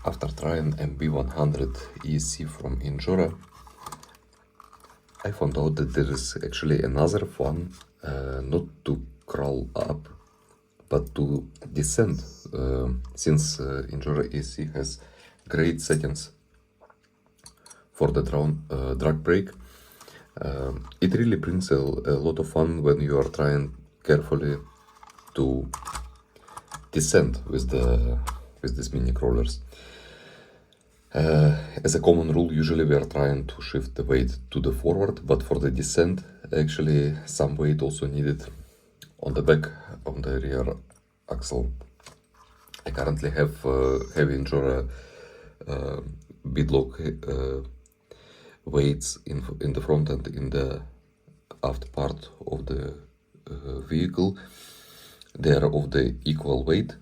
After trying MB100 ESC from Injora, I found out that there is actually another one, not to crawl up, but to descend, since Injora ESC has great settings for the drag brake. It really brings a lot of fun when you are trying carefully to descend with these mini crawlers. As a common rule, usually we are trying to shift the weight to the forward, but for the descent, actually some weight also needed on the back, on the rear axle. I currently have heavy Injora beadlock weights in the front and in the aft part of the vehicle. They are of the equal weight,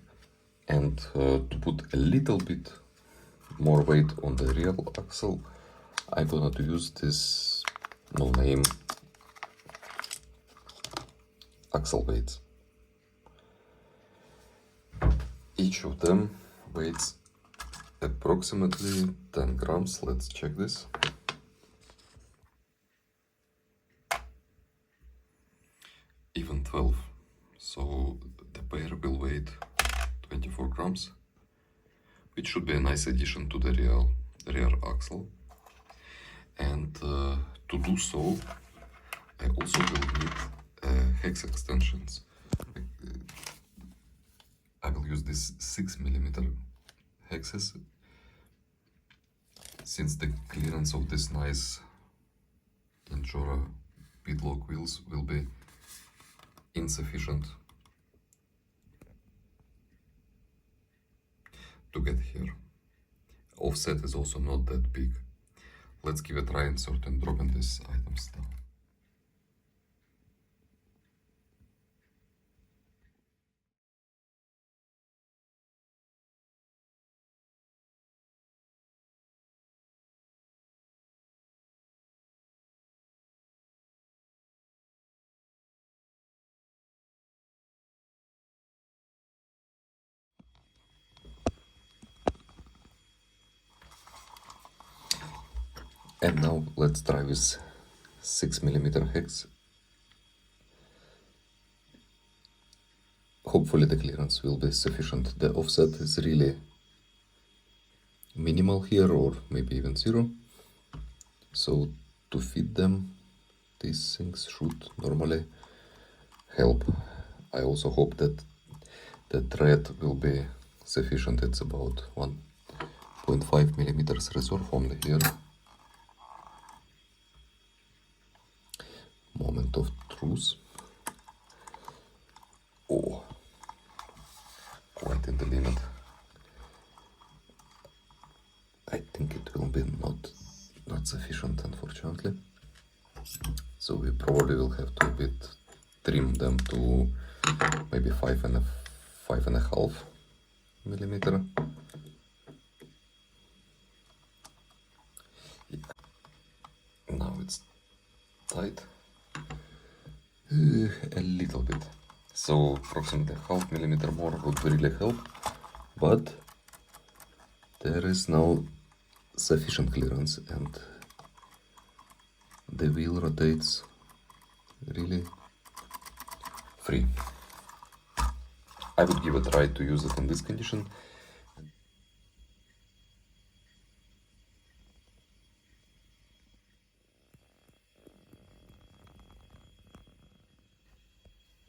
and to put a little bit more weight on the rear axle, I'm gonna use this no-name axle weights. Each of them weighs approximately 10 grams. Let's check this. Even 12. So the pair will weigh 24 grams, which should be a nice addition to the rear axle. And to do so, I also will need hex extensions. I will use this 6mm hexes, since the clearance of this nice Injora beadlock wheels will be insufficient to get here. Offset is also not that big. Let's give a try insert and dropping these items down. And now let's try with 6mm hex. Hopefully the clearance will be sufficient. The offset is really minimal here, or maybe even zero. So to fit them, these things should normally help. I also hope that the thread will be sufficient. It's about 1.5mm reserve only here. Moment of truth. Oh, quite in the limit. I think it will be not sufficient, unfortunately. So we probably will have to trim them to maybe 5.5mm. Now it's tight. A little bit. So approximately 0.5mm more would really help, but there is now sufficient clearance and the wheel rotates really free. I would give a try to use it in this condition.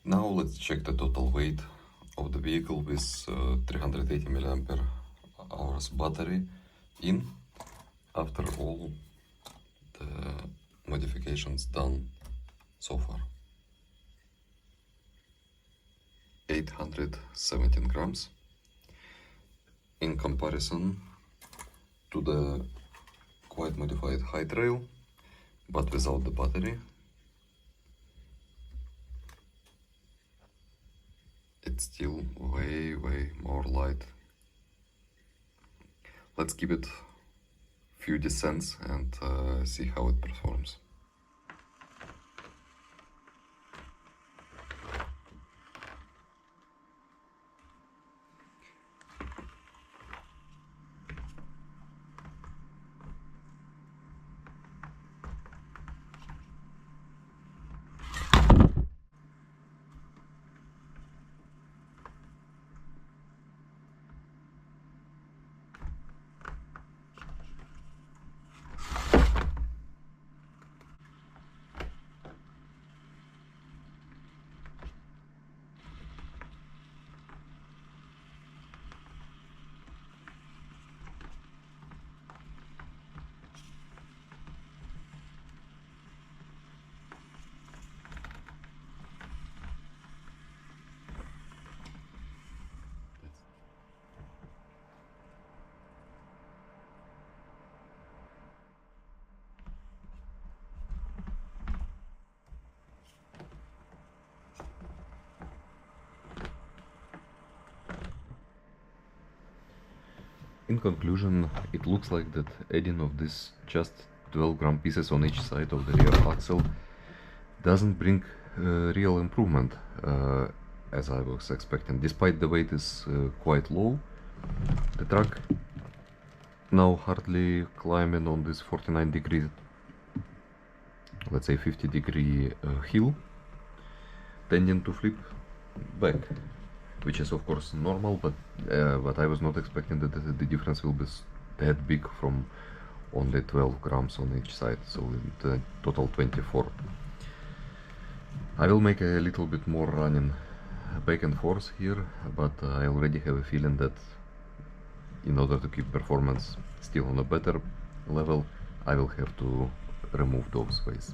Now let's check the total weight of the vehicle with 380 mAh battery in, after all the modifications done so far. 817 grams. In comparison to the quite modified high trail, but without the battery, it's still way more light. Let's give it few descents and see how it performs. In conclusion, it looks like that adding of this just 12-gram pieces on each side of the rear axle doesn't bring real improvement as I was expecting. Despite the weight is quite low, the truck now hardly climbing on this 49-degree, let's say 50-degree hill, tending to flip back, which is of course normal, but I was not expecting that the difference will be that big from only 12 grams on each side, so in the total 24. I will make a little bit more running back and forth here, but I already have a feeling that in order to keep performance still on a better level, I will have to remove those ways.